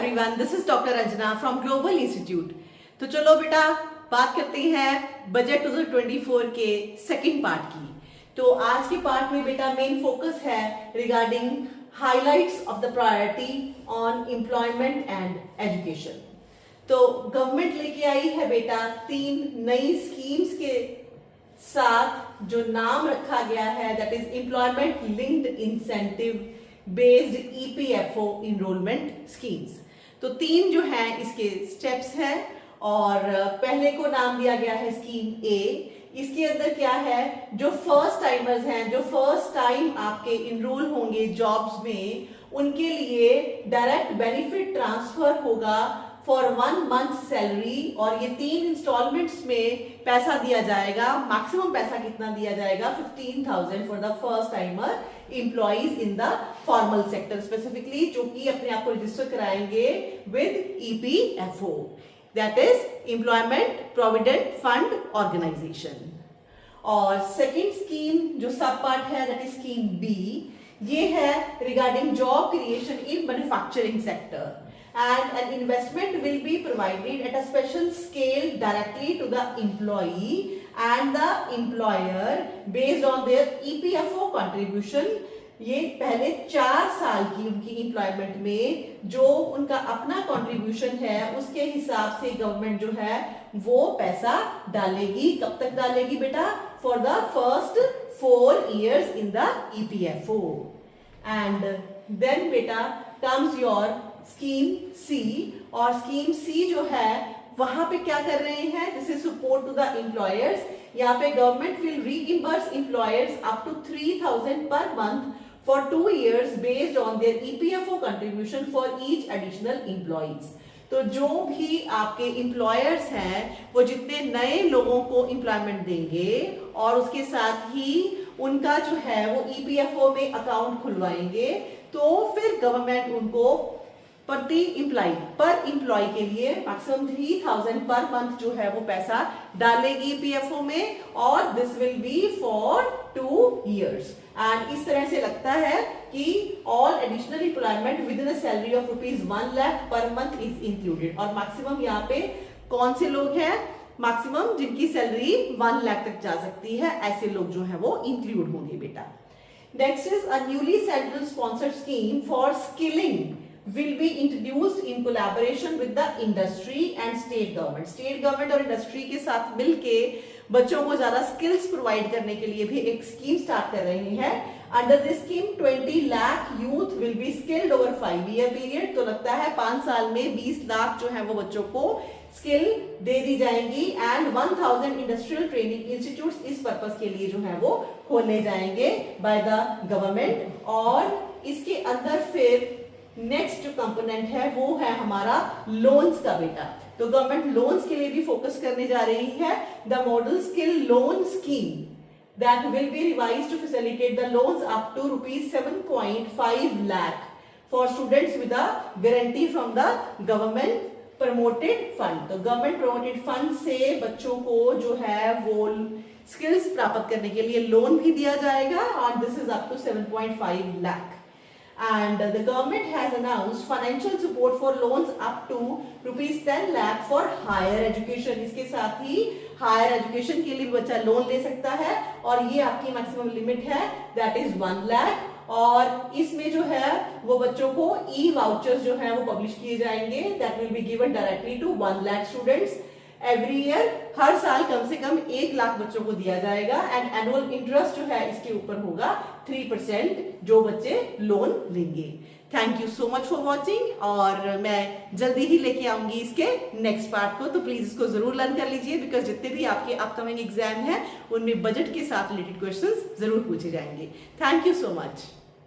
Everyone, this is doctor Ranjana from global institute. तो चलो बेटा बात करते हैं बजट 2024 के सेकंड पार्ट की। तो आज के पार्ट में बेटा मेन फोकस है regarding highlights of the priority on employment and education. तो गवर्नमेंट लेके आई है बेटा 3 नई स्कीम्स के साथ जो नाम रखा गया है, that is employment linked incentive based EPFO enrollment schemes. तो 3 जो है इसके स्टेप्स हैं और पहले को नाम दिया गया है स्कीम ए। इसके अंदर क्या है, जो फर्स्ट टाइमर्स हैं, जो फर्स्ट टाइम आपके इनरोल होंगे जॉब्स में, उनके लिए डायरेक्ट बेनिफिट ट्रांसफर होगा फॉर 1 मंथ सैलरी और ये 3 इंस्टॉलमेंट्स में पैसा दिया जाएगा। मैक्सिमम पैसा कितना दिया जाएगा, 15,000 for the first timer employees in the formal sector specifically, जो कि अपने आप को रजिस्टर कराएंगे with EPFO, that is employment provident fund organisation. और सेकेंड स्कीम जो सब पार्ट है, दैट इज स्कीम बी। ये है regarding job creation in manufacturing sector and an investment will be provided at a special scale directly to the employee and the employer based on their EPFO contribution। ये पहले 4 साल की उनकी employment में जो उनका अपना कंट्रीब्यूशन है उसके हिसाब से गवर्नमेंट जो है वो पैसा डालेगी। कब तक डालेगी बेटा, फॉर द फर्स्ट 4 years in the EPFO। And then बेटा कम्स योर स्कीम सी। और स्कीम सी जो है वहां पे क्या कर रहे हैं, this is support to the employers. यहाँ पे government will reimburse employers up to 3,000 पर month for 2 years based on their EPFO contribution for each additional employees. तो जो भी आपके एम्प्लॉयर्स हैं वो जितने नए लोगों को एम्प्लॉयमेंट देंगे और उसके साथ ही उनका जो है वो ईपीएफओ में अकाउंट खुलवाएंगे, तो फिर गवर्नमेंट उनको प्रति एम्प्लॉय पर एम्प्लॉय के लिए मैक्सिमम 3,000 पर मंथ जो है वो पैसा डालेगी पीएफओ में, और this will be for 2 years। And इस तरह से लगता है कि all additional employment with in a salary of ₹1 lakh per month is included. और मैक्सिमम यहाँ पे कौन से लोग हैं, मैक्सिमम जिनकी सैलरी 1 लाख तक जा सकती है, ऐसे लोग जो है वो इंक्लूड होंगे बेटा। Next is a newly central sponsored scheme for skilling will be introduced in collaboration with the industry and state government। State government और इंडस्ट्री के साथ मिलके बच्चों को ज्यादा स्किल्स प्रोवाइड करने के लिए भी एक स्कीम स्टार्ट कर रहे हैं। Under this scheme 20 lakh youth will be skilled over 5 year period. तो लगता है 5 साल में 20 लाख जो है वो बच्चों को स्किल दे दी जाएंगी। एंड 1000 इंडस्ट्रियल ट्रेनिंग इंस्टीट्यूट इस पर्पस के लिए जो है वो खोले जाएंगे बाय द गवर्नमेंट। और इसके अंदर फिर नेक्स्ट जो कंपोनेंट है वो है हमारा लोन्स का बेटा। तो गवर्नमेंट लोन्स के लिए भी फोकस करने जा रही है। The model skill loan scheme that will be revised to facilitate the loans up to ₹7.5 lakh for students with a guarantee from the government promoted fund. तो गवर्नमेंट प्रमोटेड फंड से बच्चों को जो है वो स्किल्स प्राप्त करने के लिए लोन भी दिया जाएगा और this is up to 7.5 lakh. And the government has announced financial support for loans up to ₹10 lakh for higher education। इसके साथ ही हायर एजुकेशन के लिए बच्चा लोन ले सकता है और ये आपकी मैक्सिमम लिमिट है, दैट इज 1 लाख। और इसमें जो है वो बच्चों को ई वाउचर्स जो है वो पब्लिश किए जाएंगे, that will be given directly to 1 lakh students every year. हर साल कम से कम 1 लाख बच्चों को दिया जाएगा एंड एनुअल इंटरेस्ट जो है इसके ऊपर होगा 3% जो बच्चे लोन लेंगे। Thank you so much for watching और मैं जल्दी ही लेके आऊंगी इसके नेक्स्ट पार्ट को। तो प्लीज इसको जरूर लर्न कर लीजिए बिकॉज जितने भी आपके अपकमिंग एग्जाम है उनमें बजट के साथ रिलेटेड क्वेश्चंस जरूर पूछे जाएंगे। Thank you so much.